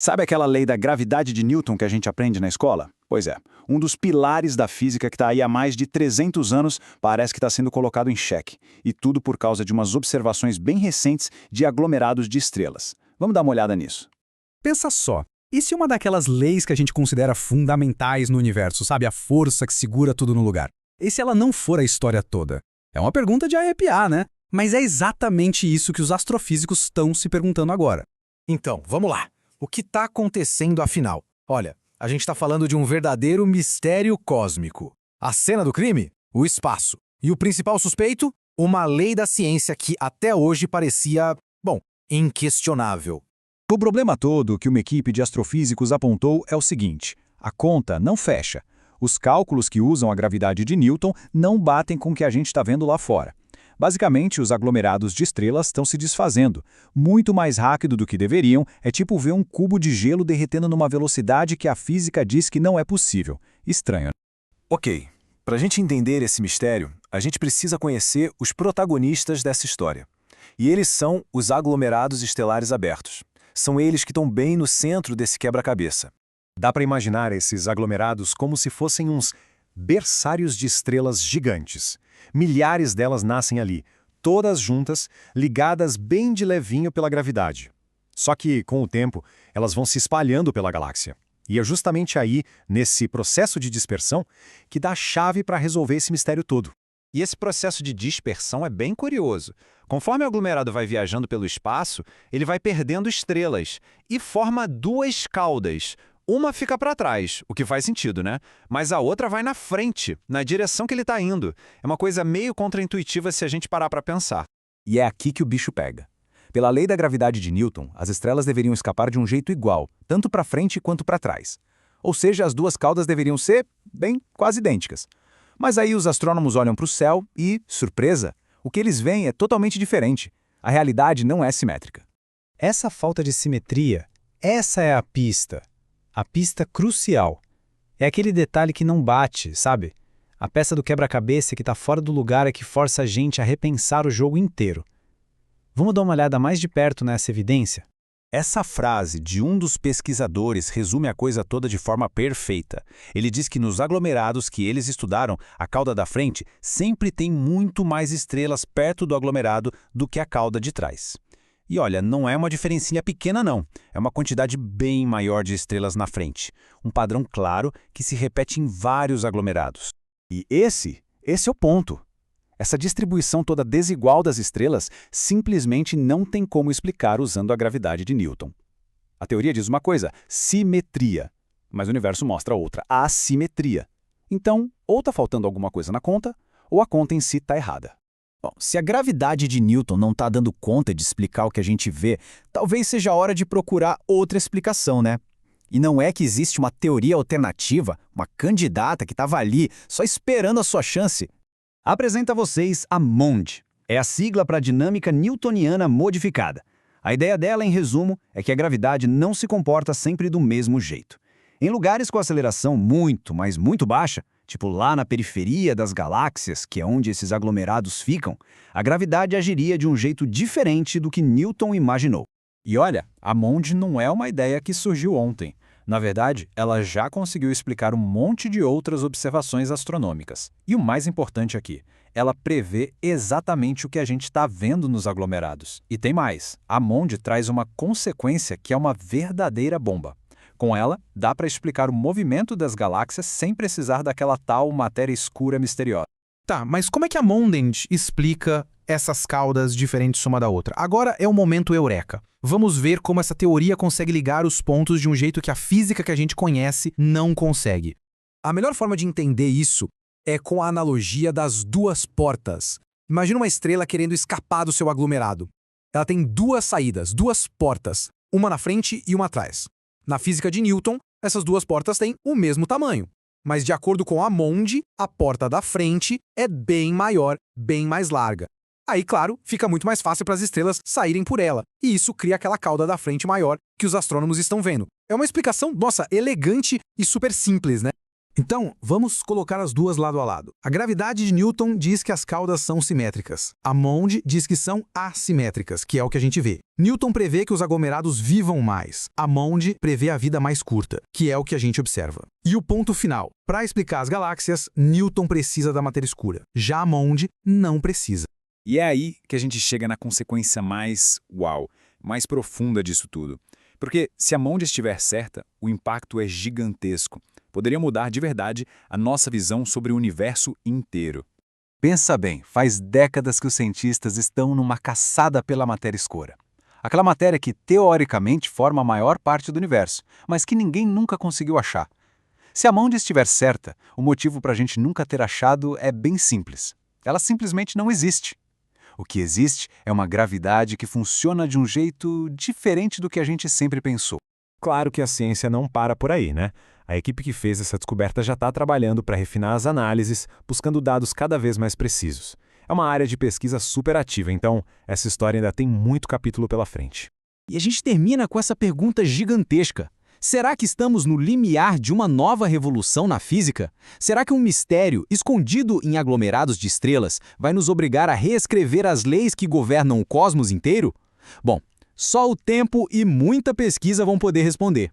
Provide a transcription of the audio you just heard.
Sabe aquela lei da gravidade de Newton que a gente aprende na escola? Pois é, um dos pilares da física que está aí há mais de 300 anos parece que está sendo colocado em xeque. E tudo por causa de umas observações bem recentes de aglomerados de estrelas. Vamos dar uma olhada nisso. Pensa só, e se uma daquelas leis que a gente considera fundamentais no universo, sabe, a força que segura tudo no lugar? E se ela não for a história toda? É uma pergunta de arrepiar, né? Mas é exatamente isso que os astrofísicos estão se perguntando agora. Então, vamos lá. O que está acontecendo afinal? Olha, a gente está falando de um verdadeiro mistério cósmico. A cena do crime? O espaço. E o principal suspeito? Uma lei da ciência que até hoje parecia, inquestionável. O problema todo que uma equipe de astrofísicos apontou é o seguinte: a conta não fecha. Os cálculos que usam a gravidade de Newton não batem com o que a gente está vendo lá fora. Basicamente, os aglomerados de estrelas estão se desfazendo. Muito mais rápido do que deveriam, é tipo ver um cubo de gelo derretendo numa velocidade que a física diz que não é possível. Estranho, né? Ok, para a gente entender esse mistério, a gente precisa conhecer os protagonistas dessa história. E eles são os aglomerados estelares abertos. São eles que estão bem no centro desse quebra-cabeça. Dá para imaginar esses aglomerados como se fossem uns berçários de estrelas gigantes. Milhares delas nascem ali, todas juntas, ligadas bem de levinho pela gravidade. Só que, com o tempo, elas vão se espalhando pela galáxia. E é justamente aí, nesse processo de dispersão, que dá a chave para resolver esse mistério todo. E esse processo de dispersão é bem curioso. Conforme o aglomerado vai viajando pelo espaço, ele vai perdendo estrelas e forma duas caudas. Uma fica para trás, o que faz sentido, né? Mas a outra vai na frente, na direção que ele está indo. É uma coisa meio contraintuitiva se a gente parar para pensar. E é aqui que o bicho pega. Pela lei da gravidade de Newton, as estrelas deveriam escapar de um jeito igual, tanto para frente quanto para trás. Ou seja, as duas caudas deveriam ser, quase idênticas. Mas aí os astrônomos olham para o céu e, surpresa, o que eles veem é totalmente diferente. A realidade não é simétrica. Essa falta de simetria, essa é a pista crucial. É aquele detalhe que não bate, sabe? A peça do quebra-cabeça que está fora do lugar é que força a gente a repensar o jogo inteiro. Vamos dar uma olhada mais de perto nessa evidência? Essa frase de um dos pesquisadores resume a coisa toda de forma perfeita. Ele diz que nos aglomerados que eles estudaram, a cauda da frente sempre tem muito mais estrelas perto do aglomerado do que a cauda de trás. E olha, não é uma diferencinha pequena não, é uma quantidade bem maior de estrelas na frente. Um padrão claro que se repete em vários aglomerados. E esse é o ponto. Essa distribuição toda desigual das estrelas simplesmente não tem como explicar usando a gravidade de Newton. A teoria diz uma coisa, simetria, mas o universo mostra outra, assimetria. Então, ou está faltando alguma coisa na conta, ou a conta em si está errada. Bom, se a gravidade de Newton não está dando conta de explicar o que a gente vê, talvez seja a hora de procurar outra explicação, né? E não é que existe uma teoria alternativa, uma candidata que estava ali, só esperando a sua chance. Apresento a vocês a MOND. É a sigla para a dinâmica newtoniana modificada. A ideia dela, em resumo, é que a gravidade não se comporta sempre do mesmo jeito. Em lugares com aceleração muito, mas muito baixa, tipo lá na periferia das galáxias, que é onde esses aglomerados ficam, a gravidade agiria de um jeito diferente do que Newton imaginou. E olha, a MOND não é uma ideia que surgiu ontem. Na verdade, ela já conseguiu explicar um monte de outras observações astronômicas. E o mais importante aqui, ela prevê exatamente o que a gente está vendo nos aglomerados. E tem mais, a MOND traz uma consequência que é uma verdadeira bomba. Com ela, dá para explicar o movimento das galáxias sem precisar daquela tal matéria escura misteriosa. Tá, mas como é que a Mondent explica essas caudas diferentes uma da outra? Agora é o momento eureka. Vamos ver como essa teoria consegue ligar os pontos de um jeito que a física que a gente conhece não consegue. A melhor forma de entender isso é com a analogia das duas portas. Imagina uma estrela querendo escapar do seu aglomerado. Ela tem duas saídas, duas portas, uma na frente e uma atrás. Na física de Newton, essas duas portas têm o mesmo tamanho. Mas de acordo com a MOND, a porta da frente é bem maior, bem mais larga. Aí, claro, fica muito mais fácil para as estrelas saírem por ela, e isso cria aquela cauda da frente maior que os astrônomos estão vendo. É uma explicação, nossa, elegante e super simples, né? Então, vamos colocar as duas lado a lado. A gravidade de Newton diz que as caudas são simétricas. A Mond diz que são assimétricas, que é o que a gente vê. Newton prevê que os aglomerados vivam mais. A Mond prevê a vida mais curta, que é o que a gente observa. E o ponto final. Para explicar as galáxias, Newton precisa da matéria escura. Já a Mond não precisa. E é aí que a gente chega na consequência mais mais profunda disso tudo. Porque se a Mond estiver certa, o impacto é gigantesco. Poderia mudar de verdade a nossa visão sobre o universo inteiro. Pensa bem, faz décadas que os cientistas estão numa caçada pela matéria escura. Aquela matéria que, teoricamente, forma a maior parte do universo, mas que ninguém nunca conseguiu achar. Se a Mond estiver certa, o motivo para a gente nunca ter achado é bem simples. Ela simplesmente não existe. O que existe é uma gravidade que funciona de um jeito diferente do que a gente sempre pensou. Claro que a ciência não para por aí, né? A equipe que fez essa descoberta já está trabalhando para refinar as análises, buscando dados cada vez mais precisos. É uma área de pesquisa super ativa, então essa história ainda tem muito capítulo pela frente. E a gente termina com essa pergunta gigantesca. Será que estamos no limiar de uma nova revolução na física? Será que um mistério escondido em aglomerados de estrelas vai nos obrigar a reescrever as leis que governam o cosmos inteiro? Bom, só o tempo e muita pesquisa vão poder responder.